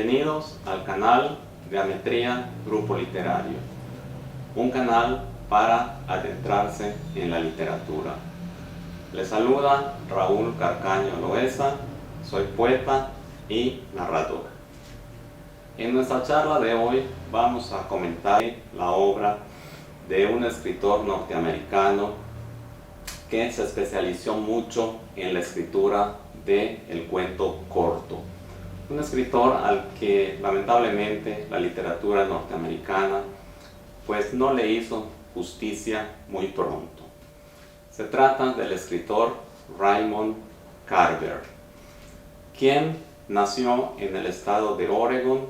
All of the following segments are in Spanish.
Bienvenidos al canal de Ametría Grupo Literario, un canal para adentrarse en la literatura. Les saluda Raúl Carcaño Loesa, soy poeta y narrador. En nuestra charla de hoy vamos a comentar la obra de un escritor norteamericano que se especializó mucho en la escritura del cuento corto. Un escritor al que lamentablemente la literatura norteamericana pues no le hizo justicia muy pronto. Se trata del escritor Raymond Carver, quien nació en el estado de Oregon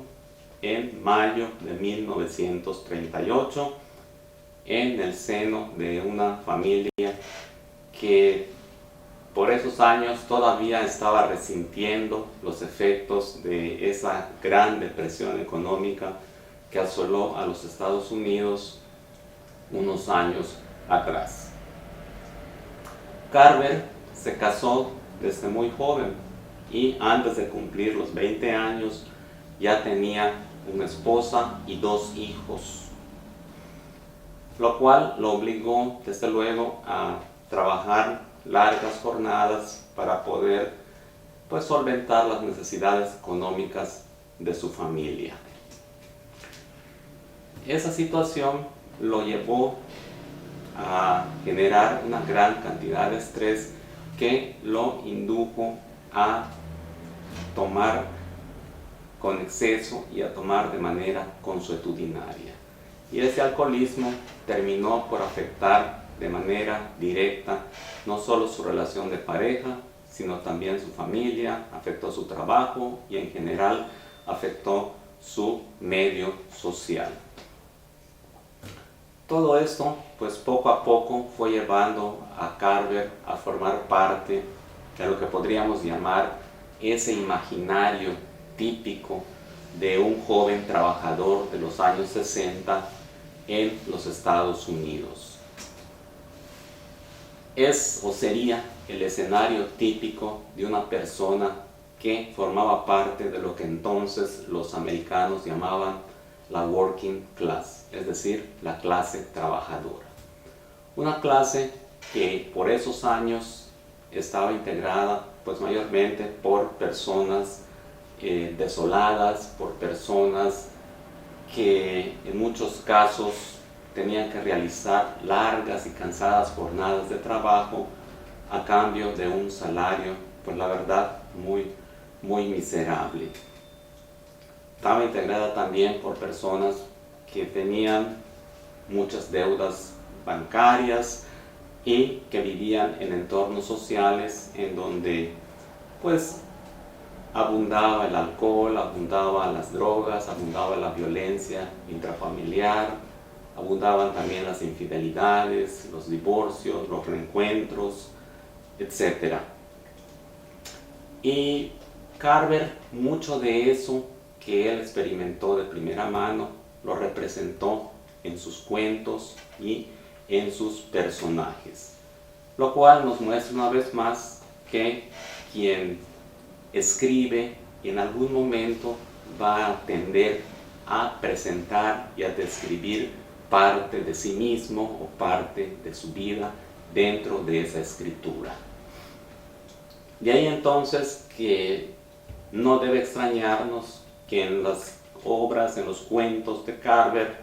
en mayo de 1938 en el seno de una familia que por esos años todavía estaba resintiendo los efectos de esa gran depresión económica que asoló a los Estados Unidos unos años atrás. Carver se casó desde muy joven y antes de cumplir los 20 años ya tenía una esposa y 2 hijos, lo cual lo obligó desde luego a trabajar largas jornadas para poder pues solventar las necesidades económicas de su familia. Esa situación lo llevó a generar una gran cantidad de estrés que lo indujo a tomar con exceso y a tomar de manera consuetudinaria. Y ese alcoholismo terminó por afectar de manera directa no solo su relación de pareja, sino también su familia, afectó su trabajo y en general afectó su medio social. Todo esto pues poco a poco fue llevando a Carver a formar parte de lo que podríamos llamar ese imaginario típico de un joven trabajador de los años 60 en los Estados Unidos. Es o sería el escenario típico de una persona que formaba parte de lo que entonces los americanos llamaban la working class, es decir, la clase trabajadora. Una clase que por esos años estaba integrada pues mayormente por personas desoladas, por personas que en muchos casos tenían que realizar largas y cansadas jornadas de trabajo a cambio de un salario, pues la verdad, muy miserable. Estaba integrada también por personas que tenían muchas deudas bancarias y que vivían en entornos sociales en donde pues abundaba el alcohol, abundaban las drogas, abundaba la violencia intrafamiliar, abundaban también las infidelidades, los divorcios, los reencuentros, etc. Y Carver, mucho de eso que él experimentó de primera mano, lo representó en sus cuentos y en sus personajes. Lo cual nos muestra una vez más que quien escribe en algún momento va a tender a presentar y a describir parte de sí mismo o parte de su vida dentro de esa escritura. De ahí entonces que no debe extrañarnos que en las obras, en los cuentos de Carver,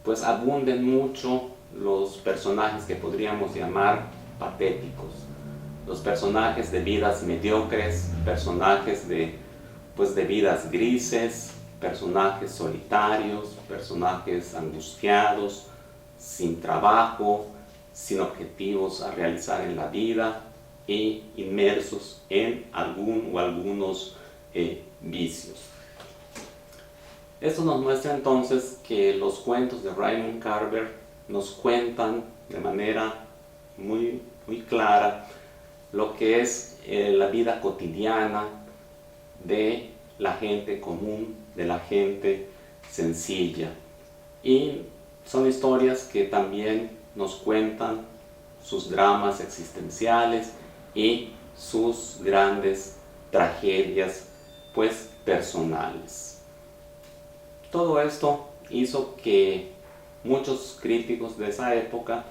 pues abunden mucho los personajes que podríamos llamar patéticos, los personajes de vidas mediocres, personajes de vidas grises, personajes solitarios, personajes angustiados, sin trabajo, sin objetivos a realizar en la vida e inmersos en algún o algunos vicios. Esto nos muestra entonces que los cuentos de Raymond Carver nos cuentan de manera muy clara lo que es la vida cotidiana de la gente común, de la gente sencilla. Y son historias que también nos cuentan sus dramas existenciales y sus grandes tragedias, pues personales. Todo esto hizo que muchos críticos de esa época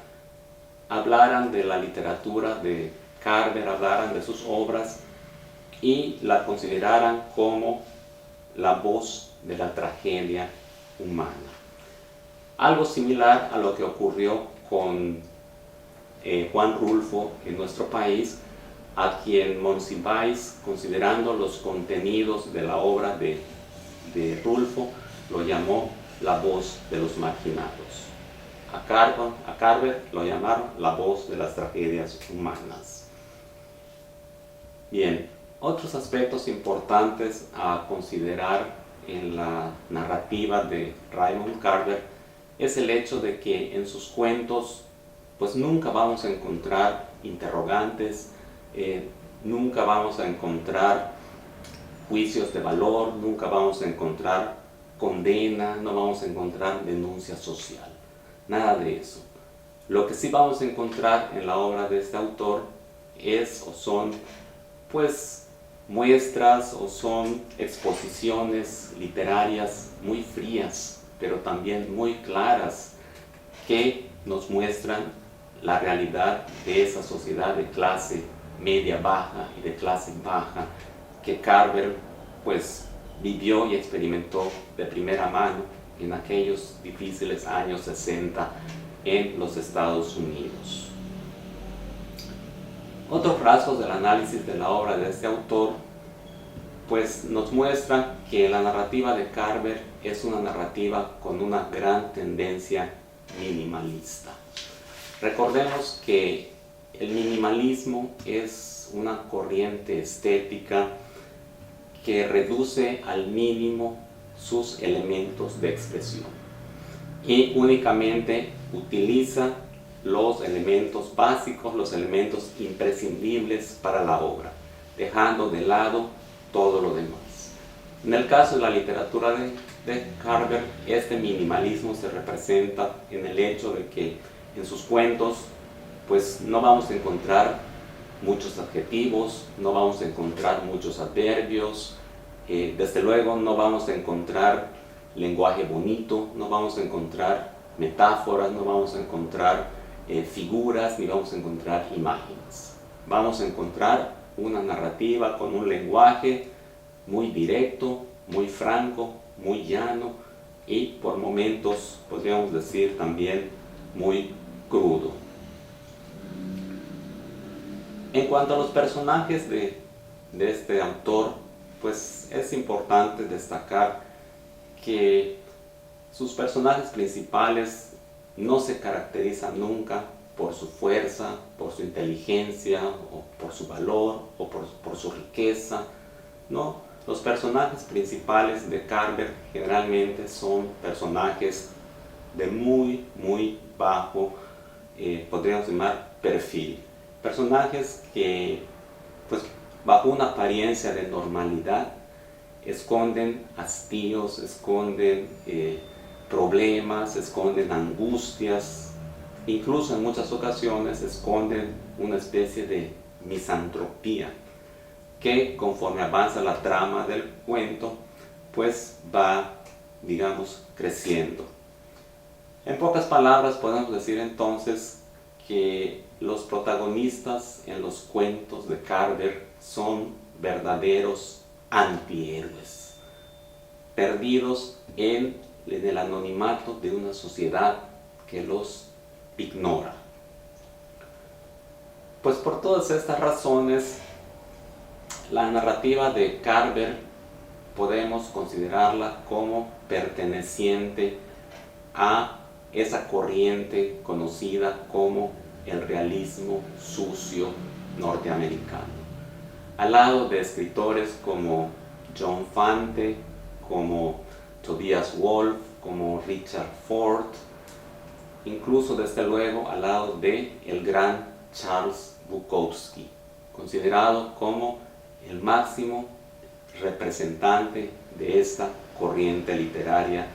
hablaran de la literatura de Carver, hablaran de sus obras y la consideraran como la voz de la tragedia humana. Algo similar a lo que ocurrió con Juan Rulfo en nuestro país, a quien Monsiváis, considerando los contenidos de la obra de Rulfo, lo llamó la voz de los marginados. A Carver lo llamaron la voz de las tragedias humanas. Bien, otros aspectos importantes a considerar en la narrativa de Raymond Carver es el hecho de que en sus cuentos pues nunca vamos a encontrar interrogantes, nunca vamos a encontrar juicios de valor, nunca vamos a encontrar condena, no vamos a encontrar denuncia social, nada de eso. Lo que sí vamos a encontrar en la obra de este autor son pues muestras o son exposiciones literarias muy frías, pero también muy claras, que nos muestran la realidad de esa sociedad de clase media baja y de clase baja que Carver pues vivió y experimentó de primera mano en aquellos difíciles años 60 en los Estados Unidos. Otros rasgos del análisis de la obra de este autor pues nos muestra que la narrativa de Carver es una narrativa con una gran tendencia minimalista. Recordemos que el minimalismo es una corriente estética que reduce al mínimo sus elementos de expresión y únicamente utiliza los elementos básicos, los elementos imprescindibles para la obra, dejando de lado todo lo demás. En el caso de la literatura de Carver, este minimalismo se representa en el hecho de que en sus cuentos pues no vamos a encontrar muchos adjetivos, no vamos a encontrar muchos adverbios, desde luego no vamos a encontrar lenguaje bonito, no vamos a encontrar metáforas, no vamos a encontrar figuras, ni vamos a encontrar imágenes. Vamos a encontrar una narrativa con un lenguaje muy directo, muy franco, muy llano y por momentos podríamos decir también muy crudo. En cuanto a los personajes de este autor, pues es importante destacar que sus personajes principales no se caracterizan nunca por su fuerza, por su inteligencia, o por su valor, o por su riqueza. No, los personajes principales de Carver generalmente son personajes de muy bajo, podríamos llamar perfil. Personajes que, pues, bajo una apariencia de normalidad, esconden hastíos, esconden problemas, esconden angustias, incluso en muchas ocasiones esconden una especie de misantropía que conforme avanza la trama del cuento pues va, digamos, creciendo. En pocas palabras podemos decir entonces que los protagonistas en los cuentos de Carver son verdaderos antihéroes, perdidos en el anonimato de una sociedad que los ignora. Pues por todas estas razones, la narrativa de Carver podemos considerarla como perteneciente a esa corriente conocida como el realismo sucio norteamericano. Al lado de escritores como John Fante, como Tobias Wolff, como Richard Ford, incluso desde luego al lado de el gran Charles Bukowski, considerado como el máximo representante de esta corriente literaria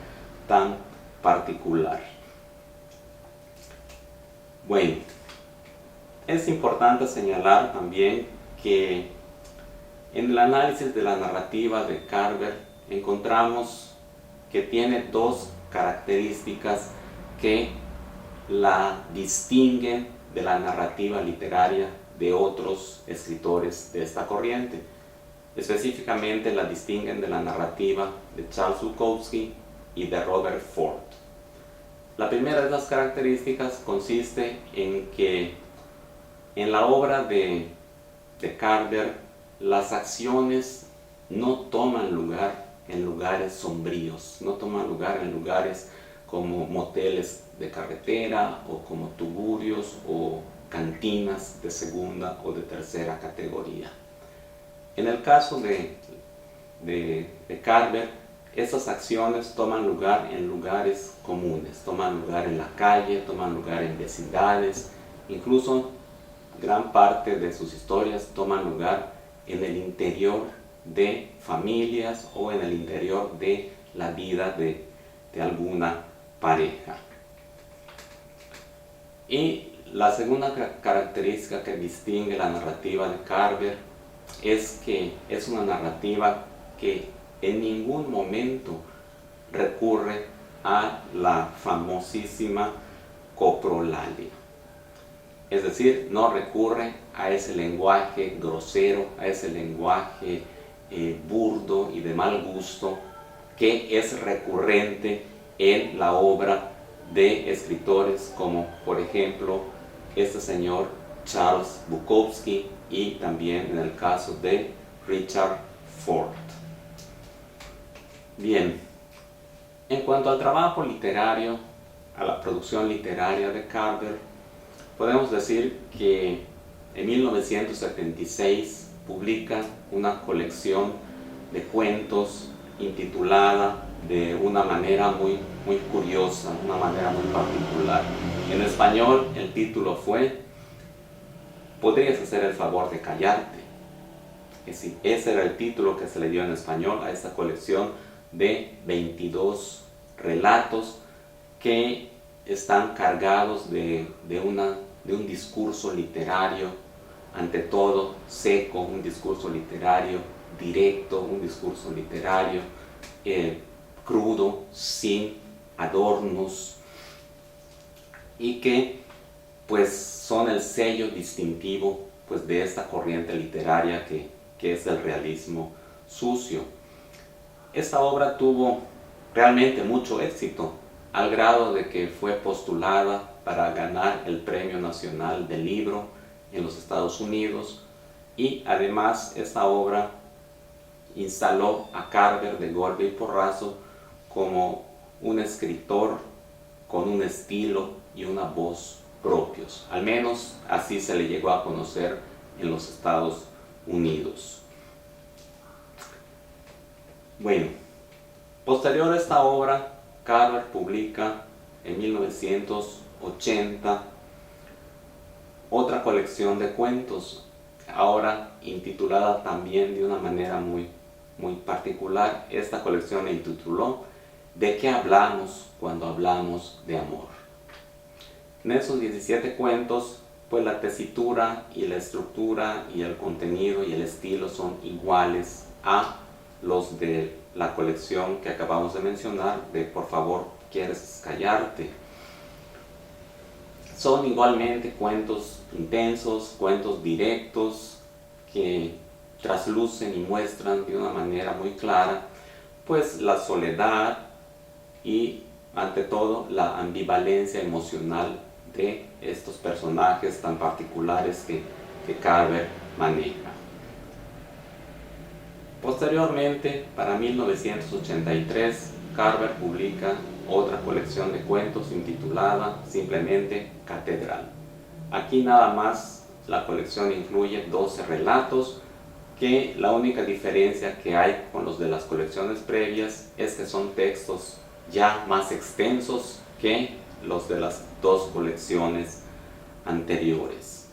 tan particular. Bueno, es importante señalar también que En el análisis de la narrativa de Carver encontramos que tiene dos características que la distinguen de la narrativa literaria de otros escritores de esta corriente. Específicamente la distinguen de la narrativa de Charles Bukowski y de Robert Ford. La primera de las características consiste en que en la obra de Carver las acciones no toman lugar en lugares sombríos, no toman lugar en lugares como moteles de carretera o como tugurios o cantinas de segunda o de tercera categoría. En el caso de Carver, esas acciones toman lugar en lugares comunes, toman lugar en la calle, toman lugar en vecindades, incluso gran parte de sus historias toman lugar en el interior de familias o en el interior de la vida de alguna pareja. Y la segunda característica que distingue la narrativa de Carver es que es una narrativa que en ningún momento recurre a la famosísima coprolalia. Es decir, no recurre a ese lenguaje grosero, a ese lenguaje burdo y de mal gusto que es recurrente en la obra de escritores como, por ejemplo, este señor Charles Bukowski y también en el caso de Richard Ford. Bien, en cuanto al trabajo literario, a la producción literaria de Carver, podemos decir que en 1976 publica una colección de cuentos intitulada de una manera muy curiosa, una manera muy particular. En español el título fue ¿Podrías hacer el favor de callarte? Es decir, ese era el título que se le dio en español a esta colección de 22 relatos que están cargados de un discurso literario, ante todo seco, un discurso literario directo, un discurso literario crudo, sin adornos, y que pues son el sello distintivo pues de esta corriente literaria que es el realismo sucio. Esta obra tuvo realmente mucho éxito, al grado de que fue postulada para ganar el Premio Nacional del Libro en los Estados Unidos, y además esta obra instaló a Carver de golpe y porrazo como un escritor con un estilo y una voz propios. Al menos así se le llegó a conocer en los Estados Unidos. Bueno, posterior a esta obra, Carver publica en 1980 otra colección de cuentos, ahora intitulada también de una manera muy particular. Esta colección la intituló ¿De qué hablamos cuando hablamos de amor? En esos 17 cuentos, pues la tesitura y la estructura y el contenido y el estilo son iguales a los de la colección que acabamos de mencionar, de Por favor, ¿quieres callarte? Son igualmente cuentos intensos, cuentos directos, que traslucen y muestran de una manera muy clara pues la soledad y ante todo la ambivalencia emocional de estos personajes tan particulares que Carver maneja. Posteriormente, para 1983, Carver publica otra colección de cuentos intitulada simplemente Catedral. Aquí nada más la colección incluye 12 relatos, que la única diferencia que hay con los de las colecciones previas es que son textos ya más extensos que los de las dos colecciones anteriores.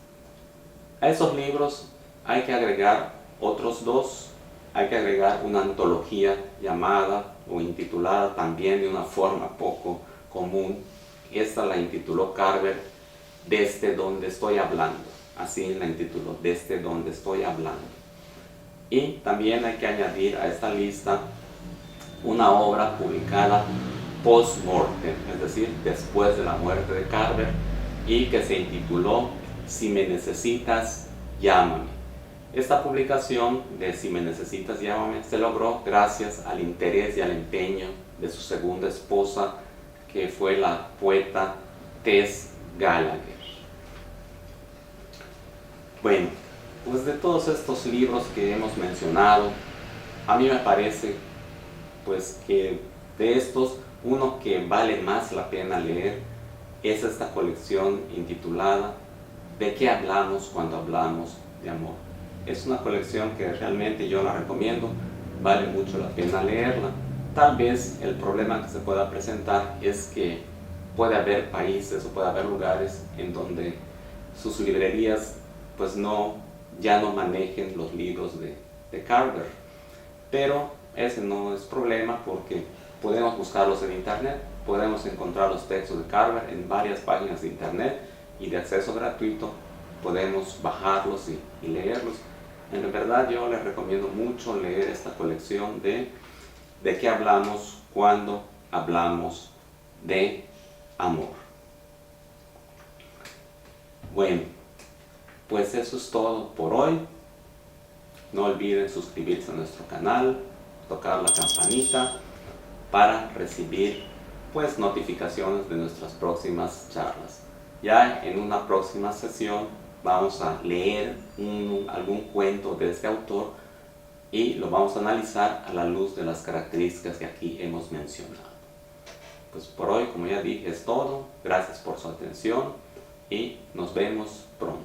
A esos libros hay que agregar otros dos. Hay que agregar una antología llamada o intitulada también de una forma poco común. Esta la intituló Carver Desde donde estoy hablando. Así la intituló, Desde donde estoy hablando. Y también hay que añadir a esta lista una obra publicada post-mortem, es decir, después de la muerte de Carver, y que se intituló Si me necesitas, llámame. Esta publicación de Si me necesitas, llámame se logró gracias al interés y al empeño de su segunda esposa, que fue la poeta Tess Gallagher. Bueno, pues de todos estos libros que hemos mencionado, a mí me parece pues que de estos, uno que vale más la pena leer es esta colección intitulada ¿De qué hablamos cuando hablamos de amor? Es una colección que realmente yo la recomiendo, vale mucho la pena leerla. Tal vez el problema que se pueda presentar es que puede haber países o puede haber lugares en donde sus librerías pues ya no manejen los libros de Carver, pero ese no es problema porque podemos buscarlos en internet, podemos encontrar los textos de Carver en varias páginas de internet y de acceso gratuito, podemos bajarlos y leerlos. En verdad yo les recomiendo mucho leer esta colección de qué hablamos cuando hablamos de amor. Bueno, pues eso es todo por hoy. No olviden suscribirse a nuestro canal, tocar la campanita para recibir pues notificaciones de nuestras próximas charlas. Ya en una próxima sesión vamos a leer algún cuento de este autor y lo vamos a analizar a la luz de las características que aquí hemos mencionado. Pues por hoy, como ya dije, es todo. Gracias por su atención y nos vemos pronto.